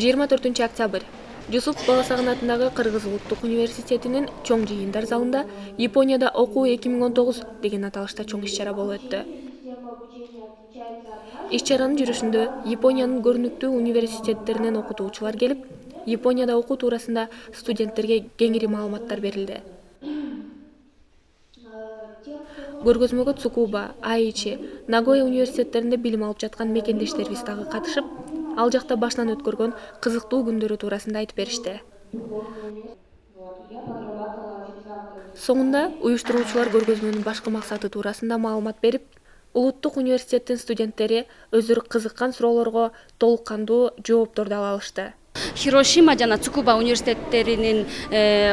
24-октябрь Жусуп Баласагын атындагы Кыргыз Улуттук университетинин чоң жыйындар залында Японияда окуу 2019 деген аталышта чоң иш-чара болуп өттү. Система обучения отличается от нашей. Иш-чаранын жүрүшүндө Япониянын көрүнүктүү университеттеринен окутуучулар келип, Японияда окуу туурасында студенттерге кеңири маалыматтар берилди. Көргөзмөгө Цукуба, Аичи, Нагоя университеттеринде билим алып жаткан мекендештерибиз дагы катышып, ал жакта башынан өткөргөн кызыктуу күндөрү туурасында айтып беришти. Соңунда уюштуруучулар көргөзмөнүн башкы максаты туурасында маалымат берип, Улуттук университеттин студенттери өздөрү кызыккан суроолорго толук кандуу жооптор ала алышты. Хирошима жана Цукуба университеттеринин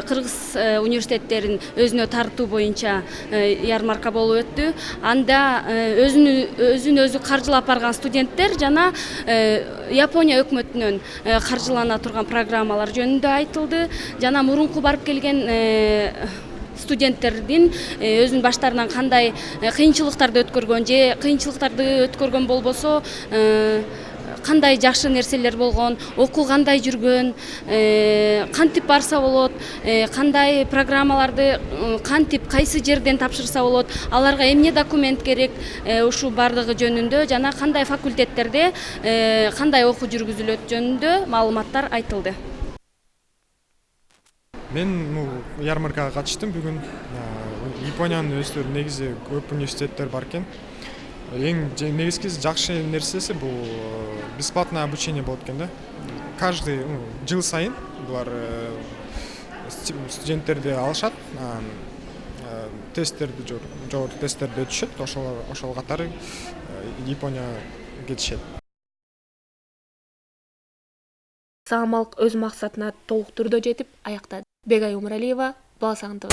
кыргыз университеттерин өзүнө тартуу боюнча ярмарка болуп өттү. Анда өзүн өзү каржылап барган студенттер жана Япония өкмөтүнөн каржылана турган программалар жөнүндө айтылды. Жана мурунку барып келген студенттердин өзүнүн баштарынан кандай кыйынчылыктарды өткөргөн же кыйынчылыктарды өткөргөн болбосо кандай жакшы нерселер болгон, окуу кандай жүргөн, кантип барса болот, кандай программаларды кантип кайсы жерден тапшырса болот, аларга эмне документ керек, ушу бардыгы жөнүндө жана кандай факультеттерде кандай окуу жүргүзүлөт жөнүндө маалыматтар айтылды. Мен ярмаркага катыштым бүгүн. Япониянын өздөрү негизи көп университеттер бар экен. Эң негизги жакшы нерсеси бул бесплатное обучение болот экен да. Каждый жыл сайын булар студенттерди алышат, тесттерди жогорку тесттерди өтүшөт, ошол катары Японияга кетишет. Саамалык өз максатына толук түрдө жетип аяктады. Бегай Умаралиева, Баласагын ТВ.